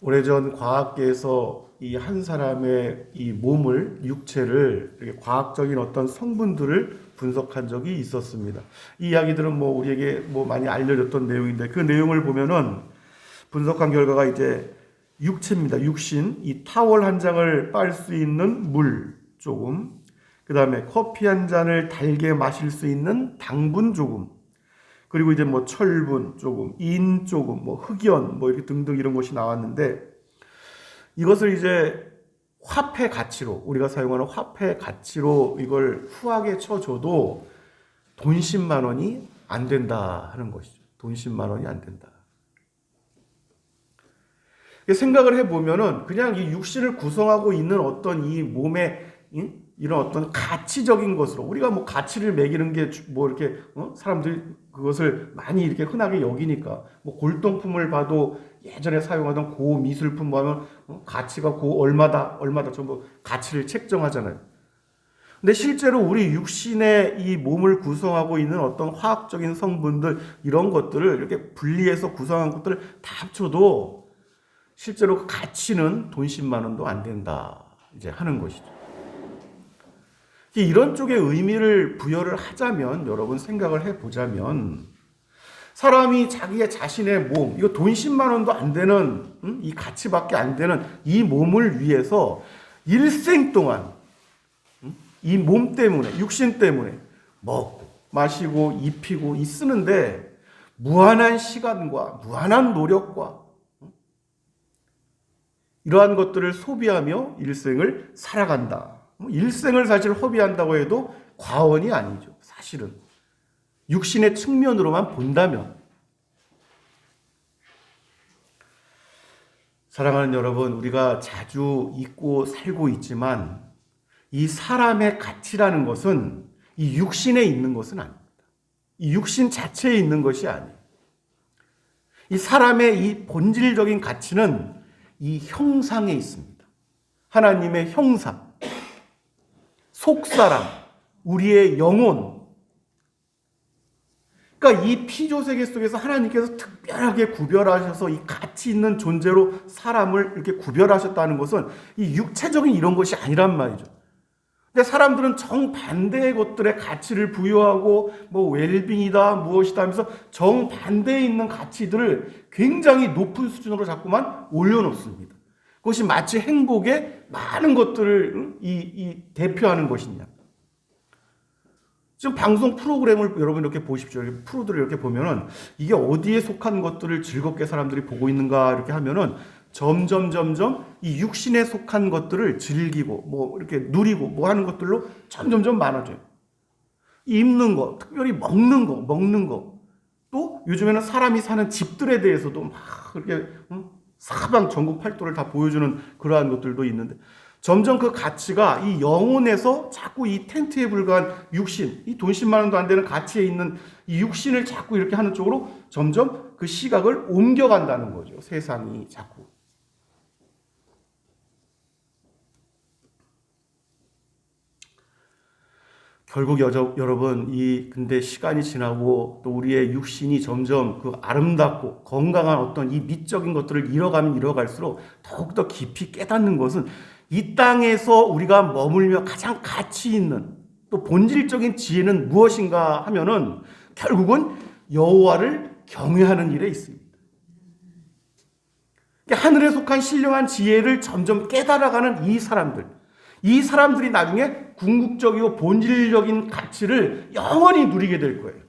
오래전 과학계에서 이 한 사람의 이 몸을, 육체를 이렇게 과학적인 어떤 성분들을 분석한 적이 있었습니다. 이 이야기들은 뭐 우리에게 뭐 많이 알려졌던 내용인데 그 내용을 보면은 분석한 결과가 이제 육체입니다. 육신, 이 타월 한 장을 빨 수 있는 물 조금, 그 다음에 커피 한 잔을 달게 마실 수 있는 당분 조금, 그리고 이제 뭐 철분 조금, 인 조금, 뭐 흑연, 뭐 이렇게 등등 이런 것이 나왔는데 이것을 이제 화폐 가치로, 우리가 사용하는 화폐 가치로 이걸 후하게 쳐줘도 돈 10만 원이 안 된다 하는 것이죠. 돈 10만 원이 안 된다. 생각을 해보면은 그냥 이 육신을 구성하고 있는 어떤 이 몸의 이런 어떤 가치적인 것으로, 우리가 뭐 가치를 매기는 게 뭐 이렇게 사람들이 그것을 많이 이렇게 흔하게 여기니까 뭐 골동품을 봐도 예전에 사용하던 고 미술품 뭐 하면 가치가 고 얼마다 전부 가치를 책정하잖아요. 근데 실제로 우리 육신의 이 몸을 구성하고 있는 어떤 화학적인 성분들, 이런 것들을 이렇게 분리해서 구성한 것들을 다 합쳐도 실제로 그 가치는 돈 10만 원도 안 된다 이제 하는 것이죠. 이런 쪽의 의미를 부여를 하자면, 여러분 생각을 해보자면, 사람이 자기의 자신의 몸, 이거 돈 10만 원도 안 되는 이 가치밖에 안 되는 이 몸을 위해서 일생 동안 이 몸 때문에, 육신 때문에 먹고 마시고 입히고 이 쓰는데 무한한 시간과 무한한 노력과 이러한 것들을 소비하며 일생을 살아간다. 일생을 사실 허비한다고 해도 과언이 아니죠. 사실은 육신의 측면으로만 본다면. 사랑하는 여러분, 우리가 자주 잊고 살고 있지만 이 사람의 가치라는 것은 이 육신에 있는 것은 아닙니다. 이 육신 자체에 있는 것이 아니에요. 이 사람의 이 본질적인 가치는 이 형상에 있습니다. 하나님의 형상, 속사람, 우리의 영혼. 그러니까 이 피조세계 속에서 하나님께서 특별하게 구별하셔서 이 가치 있는 존재로 사람을 이렇게 구별하셨다는 것은 이 육체적인 이런 것이 아니란 말이죠. 근데 사람들은 정반대의 것들에 가치를 부여하고 뭐 웰빙이다 무엇이다 하면서 정반대에 있는 가치들을 굉장히 높은 수준으로 자꾸만 올려놓습니다. 그것이 마치 행복의 많은 것들을 대표하는 것이냐. 지금 방송 프로그램을 여러분 이렇게 보십시오. 프로들을 이렇게 보면은 이게 어디에 속한 것들을 즐겁게 사람들이 보고 있는가 이렇게 하면은 점점 이 육신에 속한 것들을 즐기고 뭐 이렇게 누리고 뭐 하는 것들로 점점 많아져요. 입는 거, 특별히 먹는 거. 또 요즘에는 사람이 사는 집들에 대해서도 막 그렇게 사방 전국 팔도를 다 보여주는 그러한 것들도 있는데 점점 그 가치가 이 영혼에서 자꾸 이 텐트에 불과한 육신, 이 돈 10만 원도 안 되는 가치에 있는 이 육신을 자꾸 이렇게 하는 쪽으로 점점 그 시각을 옮겨간다는 거죠. 세상이 자꾸. 결국 여러분 근데 시간이 지나고 또 우리의 육신이 점점 그 아름답고 건강한 어떤 이 미적인 것들을 잃어가면 잃어갈수록 더욱더 깊이 깨닫는 것은 이 땅에서 우리가 머물며 가장 가치 있는 또 본질적인 지혜는 무엇인가 하면은 결국은 여호와를 경외하는 일에 있습니다. 하늘에 속한 신령한 지혜를 점점 깨달아가는 이 사람들이 나중에 궁극적이고 본질적인 가치를 영원히 누리게 될 거예요.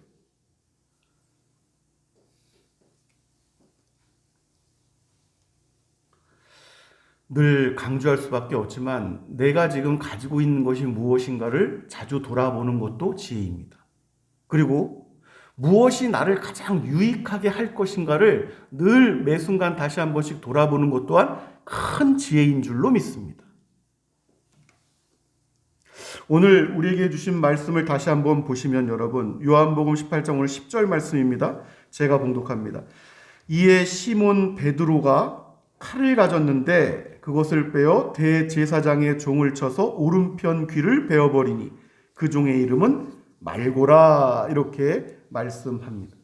늘 강조할 수밖에 없지만 내가 지금 가지고 있는 것이 무엇인가를 자주 돌아보는 것도 지혜입니다. 그리고 무엇이 나를 가장 유익하게 할 것인가를 늘 매 순간 다시 한 번씩 돌아보는 것 또한 큰 지혜인 줄로 믿습니다. 오늘 우리에게 주신 말씀을 다시 한번 보시면 여러분, 요한복음 18장 오늘 10절 말씀입니다. 제가 봉독합니다. 이에 시몬 베드로가 칼을 가졌는데 그것을 빼어 대제사장의 종을 쳐서 오른편 귀를 베어버리니 그 종의 이름은 말고라, 이렇게 말씀합니다.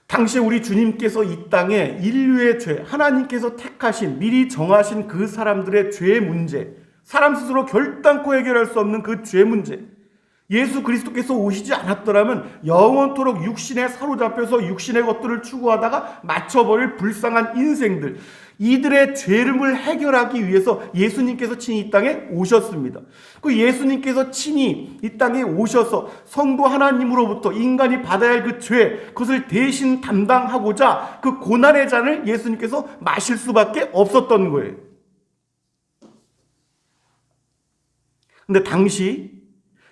당시 우리 주님께서 이 땅에 인류의 죄, 하나님께서 택하신, 미리 정하신 그 사람들의 죄 문제, 사람 스스로 결단코 해결할 수 없는 그 죄 문제, 예수 그리스도께서 오시지 않았더라면 영원토록 육신에 사로잡혀서 육신의 것들을 추구하다가 맞춰버릴 불쌍한 인생들, 이들의 죄를 해결하기 위해서 예수님께서 친히 이 땅에 오셨습니다. 그 예수님께서 친히 이 땅에 오셔서 성도 하나님으로부터 인간이 받아야 할 그 죄, 그것을 대신 담당하고자 그 고난의 잔을 예수님께서 마실 수밖에 없었던 거예요. 근데 당시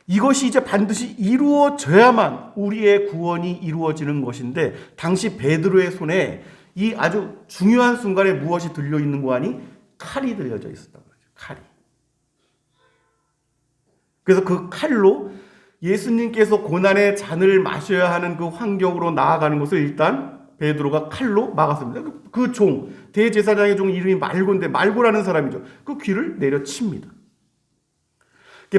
이것이 이제 반드시 이루어져야만 우리의 구원이 이루어지는 것인데, 당시 베드로의 손에 이 아주 중요한 순간에 무엇이 들려있는 거 아니? 칼이 들려져 있었단 말이죠. 칼이. 그래서 그 칼로 예수님께서 고난의 잔을 마셔야 하는 그 환경으로 나아가는 것을 일단 베드로가 칼로 막았습니다. 그 종, 대제사장의 종 이름이 말고인데, 말고라는 사람이죠. 그 귀를 내려칩니다.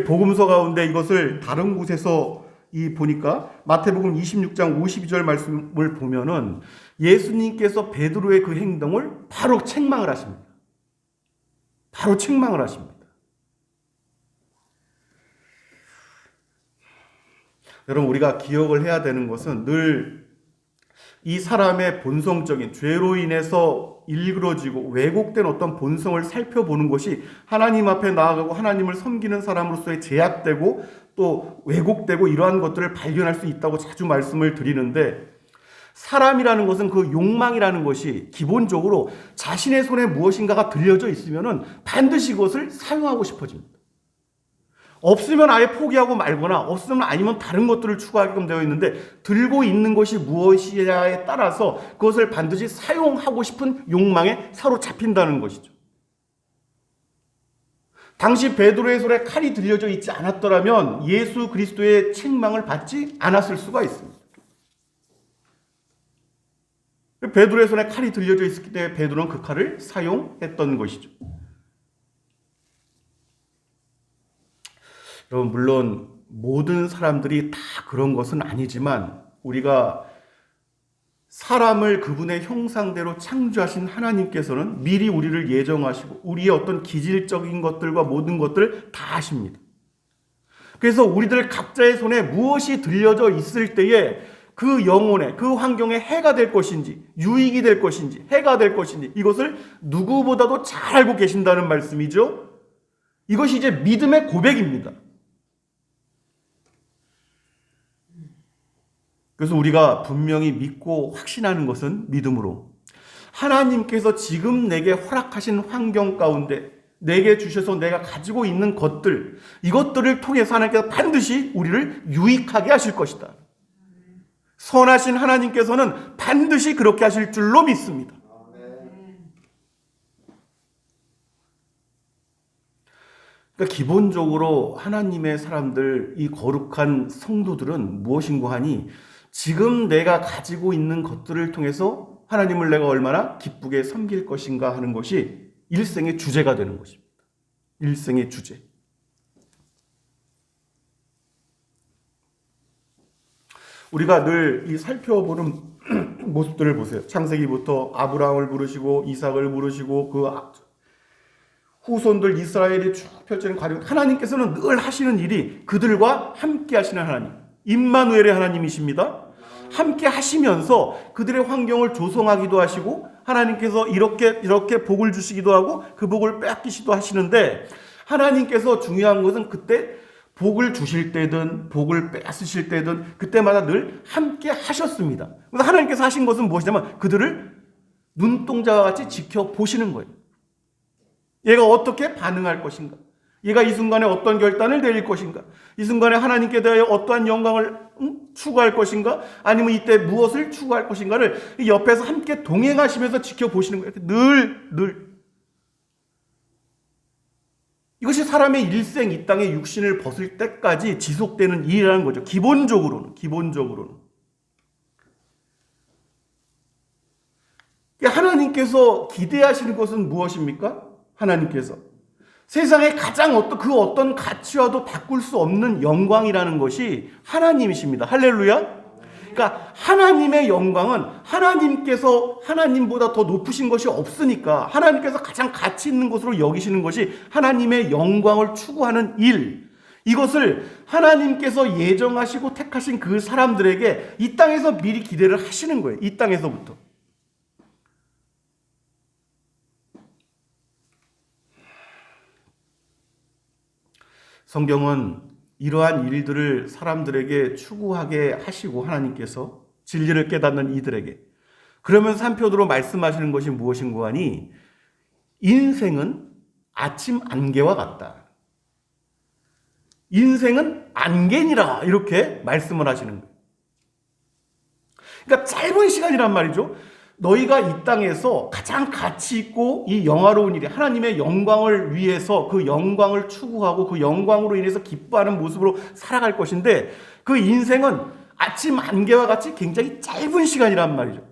복음서 가운데 이것을 다른 곳에서 보니까 마태복음 26장 52절 말씀을 보면은 예수님께서 베드로의 그 행동을 바로 책망을 하십니다. 바로 책망을 하십니다. 여러분, 우리가 기억을 해야 되는 것은 늘 이 사람의 본성적인 죄로 인해서 일그러지고 왜곡된 어떤 본성을 살펴보는 것이 하나님 앞에 나아가고 하나님을 섬기는 사람으로서의 제약되고 또 왜곡되고 이러한 것들을 발견할 수 있다고 자주 말씀을 드리는데, 사람이라는 것은 그 욕망이라는 것이 기본적으로 자신의 손에 무엇인가가 들려져 있으면 반드시 그것을 사용하고 싶어집니다. 없으면 아예 포기하고 말거나, 없으면 아니면 다른 것들을 추구하게끔 되어 있는데, 들고 있는 것이 무엇이냐에 따라서 그것을 반드시 사용하고 싶은 욕망에 사로잡힌다는 것이죠. 당시 베드로의 손에 칼이 들려져 있지 않았더라면 예수 그리스도의 책망을 받지 않았을 수가 있습니다. 베드로의 손에 칼이 들려져 있었기 때문에 베드로는 그 칼을 사용했던 것이죠. 여러분, 물론 모든 사람들이 다 그런 것은 아니지만, 우리가 사람을 그분의 형상대로 창조하신 하나님께서는 미리 우리를 예정하시고 우리의 어떤 기질적인 것들과 모든 것들을 다 아십니다. 그래서 우리들 각자의 손에 무엇이 들려져 있을 때에 그 영혼에, 그 환경에 해가 될 것인지, 유익이 될 것인지, 해가 될 것인지, 이것을 누구보다도 잘 알고 계신다는 말씀이죠. 이것이 이제 믿음의 고백입니다. 그래서 우리가 분명히 믿고 확신하는 것은 믿음으로, 하나님께서 지금 내게 허락하신 환경 가운데 내게 주셔서 내가 가지고 있는 것들, 이것들을 통해서 하나님께서 반드시 우리를 유익하게 하실 것이다. 선하신 하나님께서는 반드시 그렇게 하실 줄로 믿습니다. 그러니까 기본적으로 하나님의 사람들, 이 거룩한 성도들은 무엇인고 하니, 지금 내가 가지고 있는 것들을 통해서 하나님을 내가 얼마나 기쁘게 섬길 것인가 하는 것이 일생의 주제가 되는 것입니다. 일생의 주제. 우리가 늘 이 살펴보는 모습들을 보세요. 창세기부터 아브라함을 부르시고 이삭을 부르시고 그 후손들 이스라엘이 쭉 펼쳐진 과정, 하나님께서는 늘 하시는 일이 그들과 함께 하시는 하나님, 임마누엘의 하나님이십니다. 함께 하시면서 그들의 환경을 조성하기도 하시고, 하나님께서 이렇게 복을 주시기도 하고 그 복을 빼앗기시도 하시는데, 하나님께서 중요한 것은 그때 복을 주실 때든 복을 빼앗으실 때든 그때마다 늘 함께 하셨습니다. 그래서 하나님께서 하신 것은 무엇이냐면 그들을 눈동자와 같이 지켜보시는 거예요. 얘가 어떻게 반응할 것인가? 얘가 이 순간에 어떤 결단을 내릴 것인가? 이 순간에 하나님께 대하여 어떠한 영광을 추구할 것인가? 아니면 이때 무엇을 추구할 것인가를 옆에서 함께 동행하시면서 지켜보시는 거예요. 늘. 이것이 사람의 일생, 이 땅에 육신을 벗을 때까지 지속되는 일이라는 거죠. 기본적으로는. 하나님께서 기대하시는 것은 무엇입니까? 하나님께서 세상의 가장 어떤 가치와도 바꿀 수 없는 영광이라는 것이 하나님이십니다. 할렐루야. 그러니까 하나님의 영광은 하나님께서 하나님보다 더 높으신 것이 없으니까 하나님께서 가장 가치 있는 것으로 여기시는 것이 하나님의 영광을 추구하는 일. 이것을 하나님께서 예정하시고 택하신 그 사람들에게 이 땅에서 미리 기대를 하시는 거예요. 이 땅에서부터. 성경은 이러한 일들을 사람들에게 추구하게 하시고 하나님께서 진리를 깨닫는 이들에게 그러면서 한편으로 말씀하시는 것이 무엇인고 하니 인생은 아침 안개와 같다. 인생은 안개니라 이렇게 말씀을 하시는 거예요. 그러니까 짧은 시간이란 말이죠. 너희가 이 땅에서 가장 가치 있고 이 영화로운 일이 하나님의 영광을 위해서 그 영광을 추구하고 그 영광으로 인해서 기뻐하는 모습으로 살아갈 것인데 그 인생은 아침 안개와 같이 굉장히 짧은 시간이란 말이죠.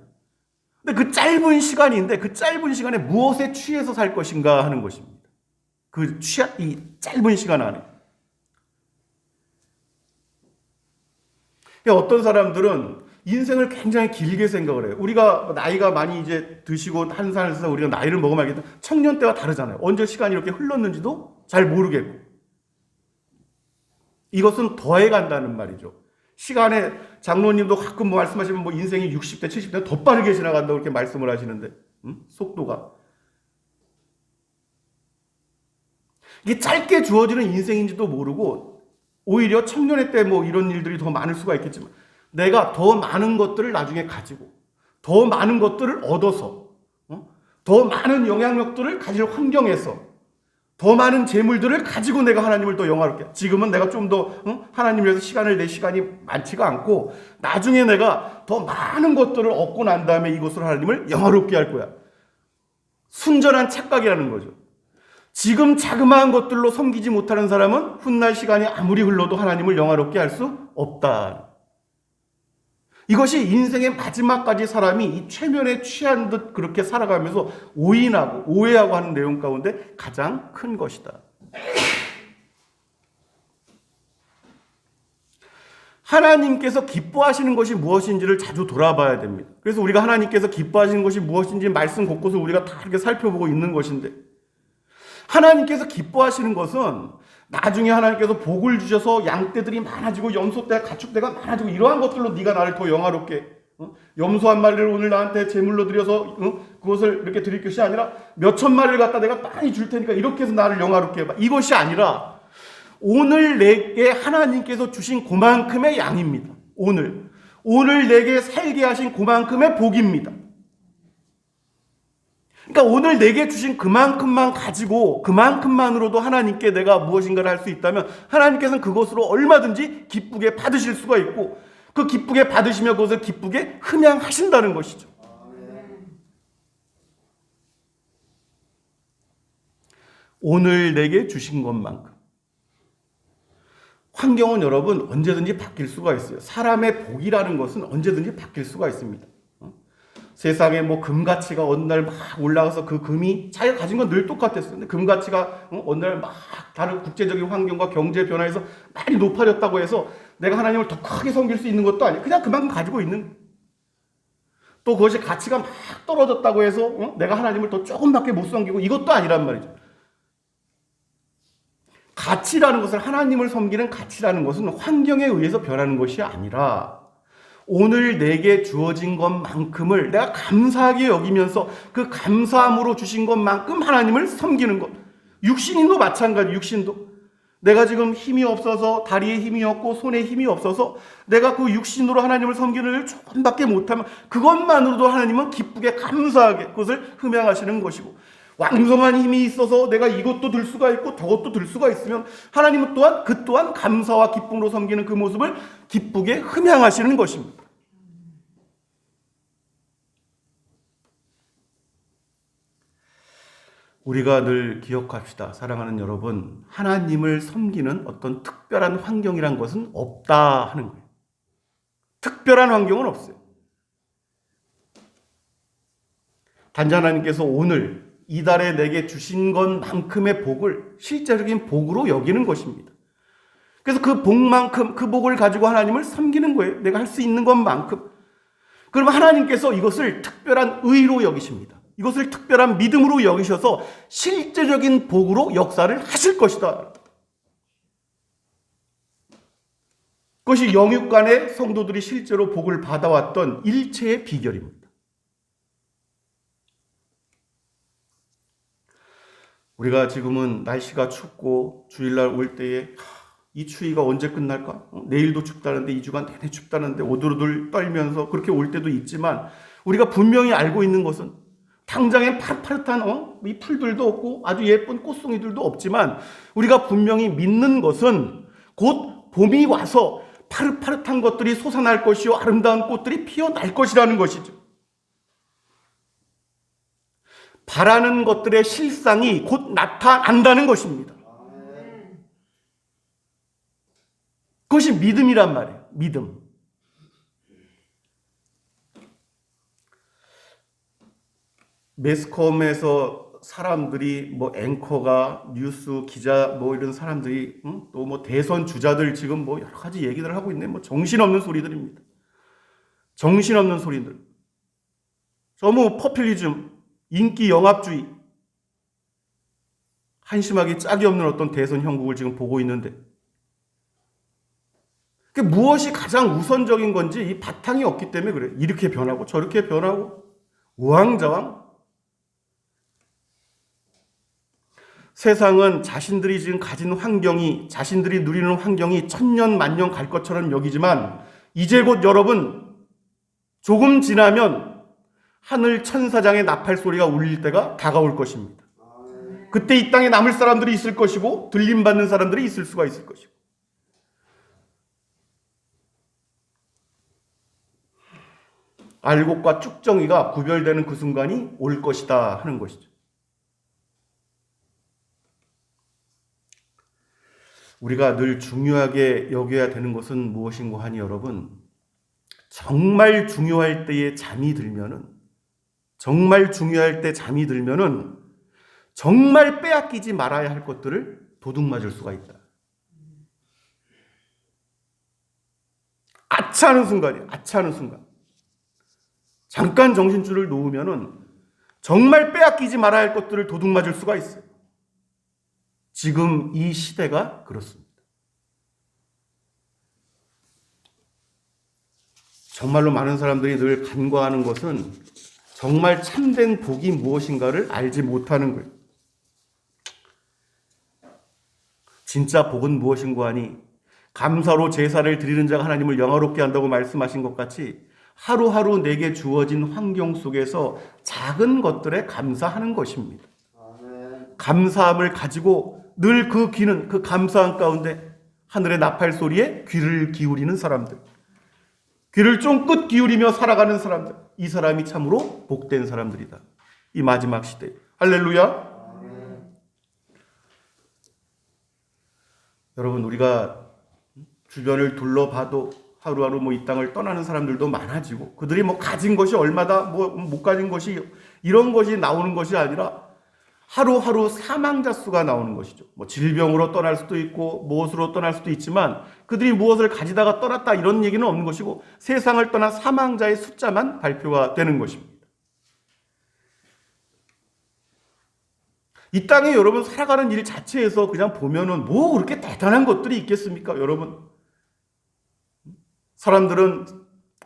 근데 그 짧은 시간인데 그 짧은 시간에 무엇에 취해서 살 것인가 하는 것입니다. 이 짧은 시간 안에. 어떤 사람들은 인생을 굉장히 길게 생각을 해요. 우리가 나이가 많이 이제 드시고 한 살에서 우리가 나이를 먹으면 알겠지만 청년 때와 다르잖아요. 언제 시간이 이렇게 흘렀는지도 잘 모르겠고. 이것은 더해 간다는 말이죠. 시간에 장로님도 가끔 말씀하시면 인생이 60대, 70대 더 빠르게 지나간다고 그렇게 말씀을 하시는데 속도가. 이게 짧게 주어지는 인생인지도 모르고 오히려 청년의 때 이런 일들이 더 많을 수가 있겠지만 내가 더 많은 것들을 나중에 가지고 더 많은 것들을 얻어서 더 많은 영향력들을 가질 환경에서 더 많은 재물들을 가지고 내가 하나님을 더 영화롭게 지금은 내가 좀 더 하나님을 위해서 시간을 낼 시간이 많지가 않고 나중에 내가 더 많은 것들을 얻고 난 다음에 이것으로 하나님을 영화롭게 할 거야. 순전한 착각이라는 거죠. 지금 자그마한 것들로 섬기지 못하는 사람은 훗날 시간이 아무리 흘러도 하나님을 영화롭게 할 수 없다. 이것이 인생의 마지막까지 사람이 이 최면에 취한 듯 그렇게 살아가면서 오인하고 오해하고 하는 내용 가운데 가장 큰 것이다. 하나님께서 기뻐하시는 것이 무엇인지를 자주 돌아봐야 됩니다. 그래서 우리가 하나님께서 기뻐하시는 것이 무엇인지 말씀 곳곳을 우리가 다 이렇게 살펴보고 있는 것인데 하나님께서 기뻐하시는 것은 나중에 하나님께서 복을 주셔서 양떼들이 많아지고 염소떼, 가축떼가 많아지고 이러한 것들로 네가 나를 더 영화롭게 염소 한 마리를 오늘 나한테 제물로 드려서 그것을 이렇게 드릴 것이 아니라 몇천 마리를 갖다 내가 많이 줄 테니까 이렇게 해서 나를 영화롭게 해봐. 이것이 아니라 오늘 내게 하나님께서 주신 그만큼의 양입니다. 오늘 내게 살게 하신 그만큼의 복입니다. 그러니까 오늘 내게 주신 그만큼만 가지고 그만큼만으로도 하나님께 내가 무엇인가를 할 수 있다면 하나님께서는 그것으로 얼마든지 기쁘게 받으실 수가 있고 그 기쁘게 받으시며 그것을 기쁘게 흠양하신다는 것이죠. 오늘 내게 주신 것만큼. 환경은 여러분 언제든지 바뀔 수가 있어요. 사람의 복이라는 것은 언제든지 바뀔 수가 있습니다. 세상에 금가치가 어느 날 막 올라가서 그 금이 자기가 가진 건 늘 똑같았어요. 근데 금가치가 어느 날 막 다른 국제적인 환경과 경제 변화에서 많이 높아졌다고 해서 내가 하나님을 더 크게 섬길 수 있는 것도 아니에요. 그냥 그만큼 가지고 있는. 또 그것이 가치가 막 떨어졌다고 해서 내가 하나님을 더 조금밖에 못 섬기고 이것도 아니란 말이죠. 가치라는 것을 하나님을 섬기는 가치라는 것은 환경에 의해서 변하는 것이 아니라 오늘 내게 주어진 것만큼을 내가 감사하게 여기면서 그 감사함으로 주신 것만큼 하나님을 섬기는 것. 육신인도 마찬가지. 육신도 내가 지금 힘이 없어서 다리에 힘이 없고 손에 힘이 없어서 내가 그 육신으로 하나님을 섬기는 일 조금밖에 못하면 그것만으로도 하나님은 기쁘게 감사하게 그것을 흠양하시는 것이고 왕성한 힘이 있어서 내가 이것도 들 수가 있고 저것도 들 수가 있으면 하나님은 또한 그 또한 감사와 기쁨으로 섬기는 그 모습을 기쁘게 흠양하시는 것입니다. 우리가 늘 기억합시다. 사랑하는 여러분, 하나님을 섬기는 어떤 특별한 환경이란 것은 없다 하는 거예요. 특별한 환경은 없어요. 단지 하나님께서 오늘 이달에 내게 주신 것만큼의 복을 실제적인 복으로 여기는 것입니다. 그래서 그 복만큼, 그 복을 가지고 하나님을 섬기는 거예요. 내가 할 수 있는 것만큼. 그럼 하나님께서 이것을 특별한 의로 여기십니다. 이것을 특별한 믿음으로 여기셔서 실제적인 복으로 역사를 하실 것이다. 그것이 영육간의 성도들이 실제로 복을 받아왔던 일체의 비결입니다. 우리가 지금은 날씨가 춥고 주일날 올 때에 이 추위가 언제 끝날까? 내일도 춥다는데 2주간 내내 춥다는데 오들오들 떨면서 그렇게 올 때도 있지만 우리가 분명히 알고 있는 것은 당장엔 파릇파릇한 이 풀들도 없고 아주 예쁜 꽃송이들도 없지만 우리가 분명히 믿는 것은 곧 봄이 와서 파릇파릇한 것들이 솟아날 것이요 아름다운 꽃들이 피어날 것이라는 것이죠. 바라는 것들의 실상이 곧 나타난다는 것입니다. 그것이 믿음이란 말이에요. 믿음. 매스컴에서 사람들이 뭐 앵커가 뉴스 기자 뭐 이런 사람들이 또 뭐 대선 주자들 지금 뭐 여러 가지 얘기를 하고 있네. 뭐 정신없는 소리들입니다. 정신없는 소리들. 너무 퍼퓰리즘, 인기 영합주의, 한심하기 짝이 없는 어떤 대선 형국을 지금 보고 있는데 무엇이 가장 우선적인 건지 이 바탕이 없기 때문에 그래. 이렇게 변하고 저렇게 변하고 우왕좌왕. 세상은 자신들이 지금 가진 환경이, 자신들이 누리는 환경이 천년 만년 갈 것처럼 여기지만 이제 곧 여러분 조금 지나면 하늘 천사장의 나팔 소리가 울릴 때가 다가올 것입니다. 그때 이 땅에 남을 사람들이 있을 것이고 들림받는 사람들이 있을 수가 있을 것이고 알곡과 쭉정이가 구별되는 그 순간이 올 것이다 하는 것이죠. 우리가 늘 중요하게 여겨야 되는 것은 무엇인고 하니 여러분, 정말 중요할 때에 잠이 들면은 정말 중요할 때 잠이 들면은 정말 빼앗기지 말아야 할 것들을 도둑맞을 수가 있다. 아차하는 순간이에요. 아차하는 순간. 잠깐 정신줄을 놓으면은 정말 빼앗기지 말아야 할 것들을 도둑맞을 수가 있어요. 지금 이 시대가 그렇습니다. 정말로 많은 사람들이 늘 간과하는 것은 정말 참된 복이 무엇인가를 알지 못하는 거예요. 진짜 복은 무엇인고 하니 감사로 제사를 드리는 자가 하나님을 영화롭게 한다고 말씀하신 것 같이 하루하루 내게 주어진 환경 속에서 작은 것들에 감사하는 것입니다. 감사함을 가지고 늘 그 귀는 그 감사함 가운데 하늘의 나팔 소리에 귀를 기울이는 사람들, 귀를 쫑긋 기울이며 살아가는 사람들, 이 사람이 참으로 복된 사람들이다. 이 마지막 시대. 할렐루야. 여러분, 우리가 주변을 둘러봐도 하루하루 뭐 이 땅을 떠나는 사람들도 많아지고 그들이 뭐 가진 것이 얼마다 뭐 못 가진 것이 이런 것이 나오는 것이 아니라 하루하루 사망자 수가 나오는 것이죠. 뭐 질병으로 떠날 수도 있고 무엇으로 떠날 수도 있지만 그들이 무엇을 가지다가 떠났다 이런 얘기는 없는 것이고 세상을 떠난 사망자의 숫자만 발표가 되는 것입니다. 이 땅에 여러분 살아가는 일 자체에서 그냥 보면은 뭐 그렇게 대단한 것들이 있겠습니까? 여러분, 사람들은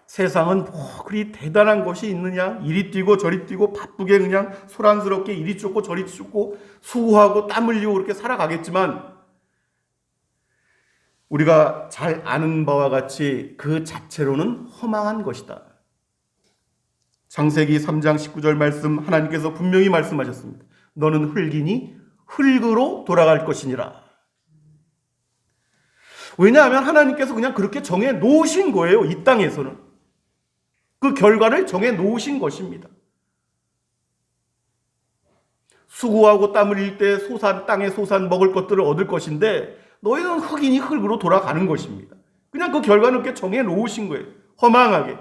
세상은 뭐 그리 대단한 것이 있느냐, 이리 뛰고 저리 뛰고 바쁘게 그냥 소란스럽게 이리 쫓고 저리 쫓고 수고하고 땀 흘리고 그렇게 살아가겠지만 우리가 잘 아는 바와 같이 그 자체로는 허망한 것이다. 창세기 3장 19절 말씀 하나님께서 분명히 말씀하셨습니다. 너는 흙이니 흙으로 돌아갈 것이니라. 왜냐하면 하나님께서 그냥 그렇게 정해 놓으신 거예요. 이 땅에서는. 그 결과를 정해 놓으신 것입니다. 수고하고 땀 흘릴 때 땅에 솟아 먹을 것들을 얻을 것인데 너희는 흙이니 흙으로 돌아가는 것입니다. 그냥 그 결과는 그렇게 정해 놓으신 거예요. 허망하게.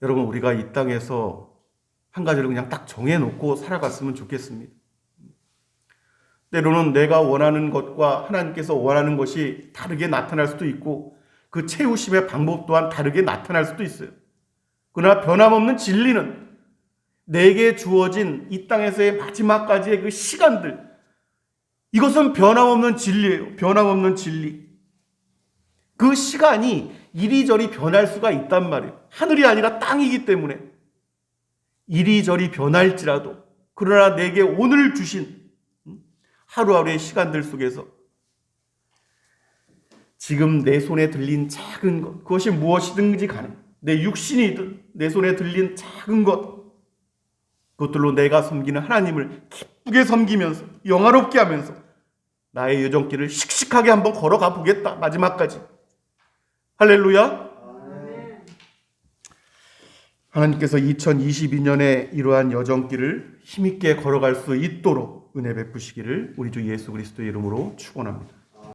여러분, 우리가 이 땅에서 한 가지를 그냥 딱 정해놓고 살아갔으면 좋겠습니다. 때로는 내가 원하는 것과 하나님께서 원하는 것이 다르게 나타날 수도 있고 그 채우심의 방법 또한 다르게 나타날 수도 있어요. 그러나 변함없는 진리는 내게 주어진 이 땅에서의 마지막까지의 그 시간들, 이것은 변함없는 진리예요. 변함없는 진리. 그 시간이 이리저리 변할 수가 있단 말이에요. 하늘이 아니라 땅이기 때문에 이리저리 변할지라도 그러나 내게 오늘 주신 하루하루의 시간들 속에서 지금 내 손에 들린 작은 것, 그것이 무엇이든지 간에 내 육신이든 내 손에 들린 작은 것, 그것들로 내가 섬기는 하나님을 기쁘게 섬기면서 영화롭게 하면서 나의 여정길을 씩씩하게 한번 걸어가 보겠다. 마지막까지. 할렐루야. 하나님께서 2022년에 이러한 여정길을 힘있게 걸어갈 수 있도록 은혜 베푸시기를 우리 주 예수 그리스도의 이름으로 축원합니다.